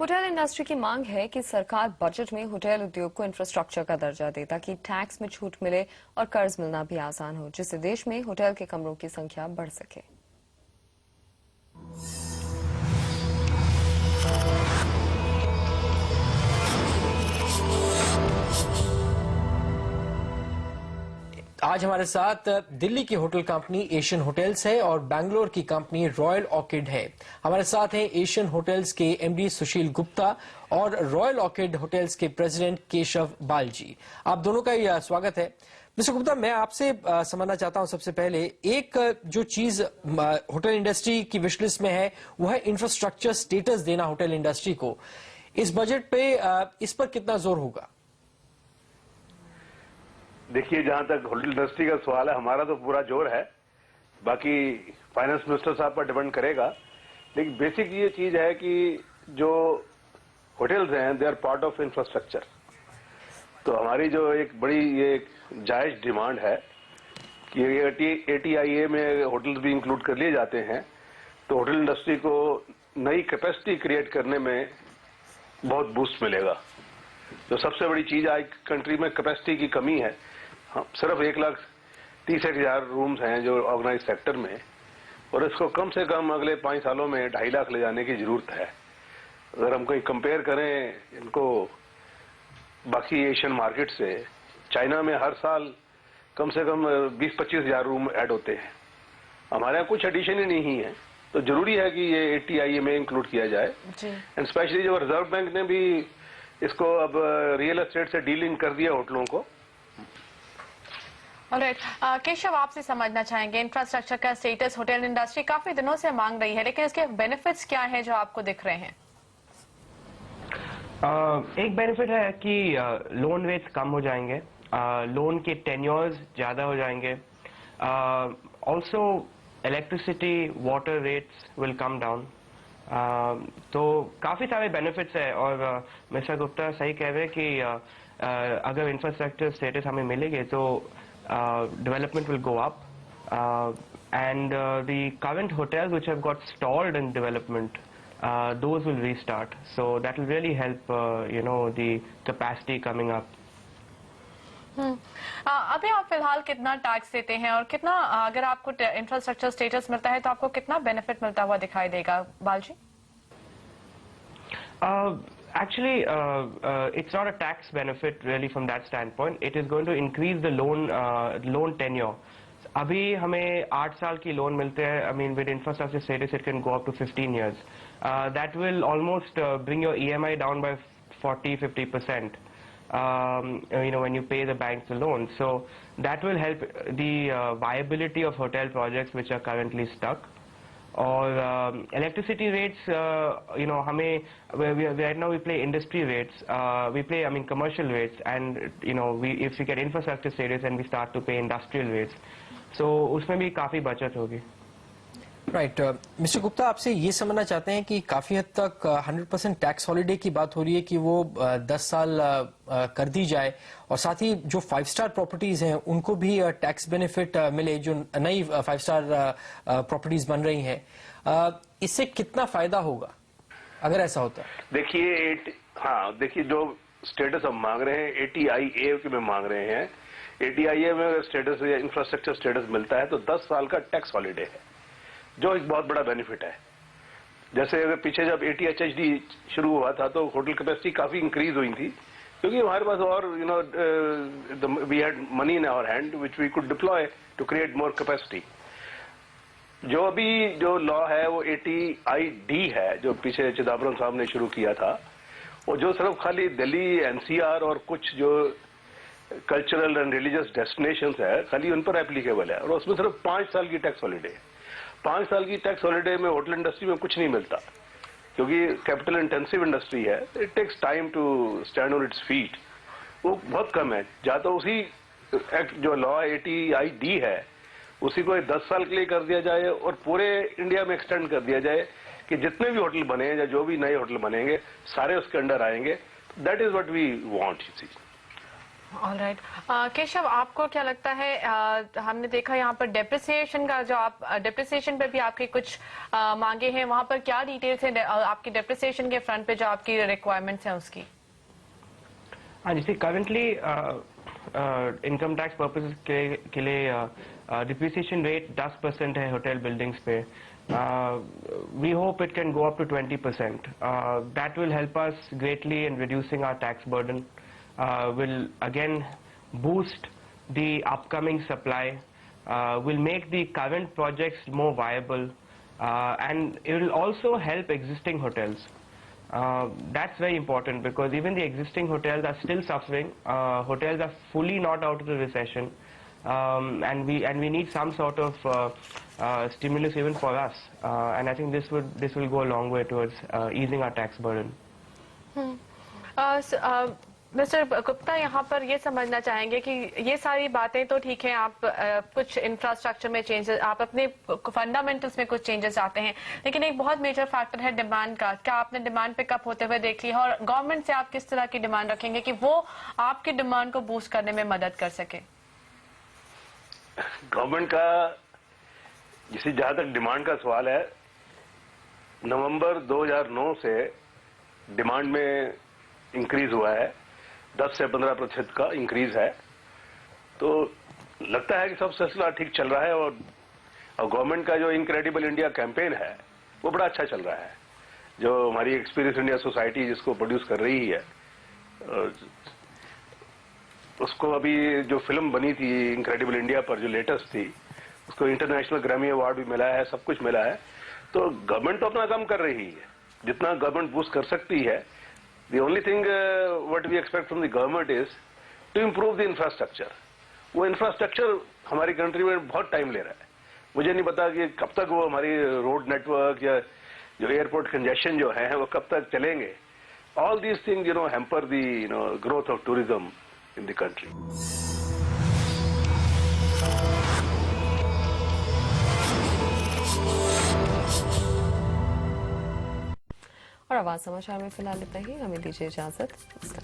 Hotel industry की मांग है कि सरकार बजट में होटल उद्योग को इंफ्रास्ट्रक्चर का दर्जा दे ताकि टैक्स में छूट मिले और कर्ज मिलना भी आसान हो, जिससे देश में होटल के कमरों की संख्या बढ़ सके। आज हमारे साथ दिल्ली की होटल कंपनी एशियन होटल्स है और बैंगलोर की कंपनी रॉयल ऑर्किड है। हमारे साथ हैं एशियन होटल्स के एमडी सुशील गुप्ता और रॉयल ऑर्किड होटल्स के प्रेसिडेंट केशव बालजी। आप दोनों का ही स्वागत है। मिस्टर गुप्ता, मैं आपसे समझना चाहता हूं सबसे पहले एक जो चीज होटल इंडस्ट्री की विशलिस्ट में है वो है इंफ्रास्ट्रक्चर स्टेटस देना होटल इंडस्ट्री को। इस बजट पे इस पर कितना जोर होगा? देखिए, जहां तक होटल इंडस्ट्री का सवाल है, हमारा तो पूरा जोर है, बाकी फाइनेंस मिनिस्टर साहब पर डिपेंड करेगा। लेकिन बेसिक ये चीज है कि जो होटल्स हैं they are part of infrastructure. तो हमारी जो एक बड़ी ये जायज डिमांड है कि ATIA में होटल्स भी इंक्लूड कर लिए जाते हैं, तो होटल इंडस्ट्री को नई कैपेसिटी क्रिएट करने में बहुत बूस्ट मिलेगा। तो सबसे बड़ी चीज आज कंट्री में कैपेसिटी की कमी है। सिर्फ 1,30,000 रूम्स हैं जो ऑर्गेनाइज सेक्टर में, और इसको कम से कम अगले 5 सालों में 2.5 लाख ले जाने की जरूरत है। अगर हम कहीं कंपेयर करें इनको बाकी एशियन मार्केट से, चाइना में हर साल कम से कम 20-25,000 रूम ऐड होते हैं। हमारे यहाँ कुछ एडिशन ही नहीं है, तो जरूरी है कि ये ATIA में इंक्लूड किया जाए। एंड स्पेशली जो रिजर्व बैंक ने भी इसको अब रियल एस्टेट से डीलिंग कर दिया होटलों को। ऑलराइट, केशव, आपसे समझना चाहेंगे इंफ्रास्ट्रक्चर का स्टेटस होटल इंडस्ट्री काफी दिनों से मांग रही है, लेकिन इसके बेनिफिट्स क्या हैं जो आपको दिख रहे हैं? एक बेनिफिट है कि लोन रेट्स कम हो जाएंगे, लोन के टेन्योर्स ज्यादा हो जाएंगे, also electricity water rates will come down. तो काफी सारे बेनिफिट्स है। और मिस्टर गुप्ता सही कह रहे हैं कि अगर इंफ्रास्ट्रक्चर स्टेटस हमें मिलेगी तो development will go up, and the current hotels which have got stalled in development, those will restart. So that will really help, the capacity coming up. अभी आप फिलहाल कितना टैक्स देते हैं और कितना, अगर आपको इंफ्रास्ट्रक्चर स्टेटस मिलता है तो आपको कितना बेनिफिट मिलता हुआ दिखाई देगा, Balaji? Actually, it's not a tax benefit really from that standpoint. It is going to increase the loan tenure. अभी हमें 8 साल की लोन मिलते हैं. I mean, with infrastructure status, it can go up to 15 years. That will almost bring your EMI down by 40-50%. When you pay the banks the loan. So that will help the viability of hotel projects which are currently stuck. और electricity rates, हमें right now we play industry rates, we play commercial rates, and if we get infrastructure status and we start to pay industrial rates, so उसमें भी काफी बचत होगी। Right, mister Gupta, आपसे ये समझना चाहते हैं कि काफी हद तक 100% टैक्स हॉलिडे की बात हो रही है कि वो 10 साल कर दी जाए, और साथ ही जो 5 स्टार प्रॉपर्टीज हैं उनको भी टैक्स बेनिफिट मिले, जो नई 5 स्टार प्रॉपर्टीज बन रही हैं। इससे कितना फायदा होगा अगर ऐसा होता है? देखिए जो स्टेटस हम मांग रहे हैं ATIA में मांग रहे हैं। ATIA में स्टेटस या इंफ्रास्ट्रक्चर स्टेटस मिलता है तो 10 साल का टैक्स हॉलिडे है, जो एक बहुत बड़ा बेनिफिट है। जैसे अगर पीछे जब ATHHD शुरू हुआ था तो होटल कैपेसिटी काफी इंक्रीज हुई थी, क्योंकि हमारे पास और we had money in our hand which we could deploy to create more capacity. जो अभी जो लॉ है वो ATID है, जो पीछे चिदम्बरम साहब ने शुरू किया था, वो जो सिर्फ खाली दिल्ली NCR और कुछ जो कल्चरल एंड रिलीजियस डेस्टिनेशंस है खाली उन पर एप्लीकेबल है, और उसमें सिर्फ 5 साल की टैक्स हॉलिडे है। 5 साल की टैक्स हॉलिडे में होटल इंडस्ट्री में कुछ नहीं मिलता, क्योंकि कैपिटल इंटेंसिव इंडस्ट्री है। It takes time to stand on its feet, वो बहुत कम है। या तो उसी एक्ट जो लॉ ATID है उसी को 10 साल के लिए कर दिया जाए और पूरे इंडिया में एक्सटेंड कर दिया जाए कि जितने भी होटल बने या जो भी नए होटल बनेंगे सारे उसके अंडर आएंगे। That is what we want. Alright Keshav, आपको क्या लगता है हमने देखा यहाँ पर डेप्रिसिएशन का जो आप डेप्रिसिएशन पे भी आपकी कुछ मांगे हैं, वहां पर क्या डिटेल्स हैं आपकी डेप्रिसिएशन के फ्रंट पे जो आपकी रिक्वायरमेंट्स हैं उसकी? हाँ, जैसे करंटली इनकम टैक्स पर्पसेस के लिए डिप्रिसिएशन रेट 10% है होटल बिल्डिंग्स पे. We hope it can go up to 20%. That will help us greatly in reducing our tax burden. Will again boost the upcoming supply. Will make the current projects more viable, and it will also help existing hotels. That's very important because even the existing hotels are still suffering. Hotels are fully not out of the recession, and we need some sort of stimulus even for us. And I think this will go a long way towards easing our tax burden. Mister Gupta, यहाँ पर ये समझना चाहेंगे कि ये सारी बातें तो ठीक है, आप कुछ इंफ्रास्ट्रक्चर में चेंजेस, आप अपने फंडामेंटल्स में कुछ चेंजेस आते हैं, लेकिन एक बहुत मेजर फैक्टर है डिमांड का. क्या आपने डिमांड पिकअप होते हुए देख लिया, और गवर्नमेंट से आप किस तरह की डिमांड रखेंगे कि वो आपकी डिमांड को बूस्ट करने में मदद कर सके? गवर्नमेंट का जिसे जहां तक डिमांड का सवाल है, नवंबर 2009 से डिमांड में इंक्रीज हुआ है, 10 से 15% का इंक्रीज है. तो लगता है कि सब सिलसिला ठीक चल रहा है, और गवर्नमेंट का जो इनक्रेडिबल इंडिया कैंपेन है वो बड़ा अच्छा चल रहा है. जो हमारी एक्सपीरियंस इंडिया सोसाइटी जिसको प्रोड्यूस कर रही है, उसको अभी जो फिल्म बनी थी इनक्रेडिबल इंडिया पर जो लेटेस्ट थी, उसको इंटरनेशनल ग्रैमी अवार्ड भी मिला है, सब कुछ मिला है. तो गवर्नमेंट तो अपना काम कर रही है, जितना गवर्नमेंट बूस्ट कर सकती है. The only thing what we expect from the government is to improve the infrastructure. वो इंफ्रास्ट्रक्चर हमारी कंट्री में बहुत टाइम ले रहा है. मुझे नहीं पता कि कब तक वो हमारी रोड नेटवर्क या जो एयरपोर्ट कंजेशन जो है वो कब तक चलेंगे. All these things hamper the growth of tourism in the country. और आवाज समाचार में फिलहाल इतना ही. हमें दीजिए इजाजत. नमस्कार.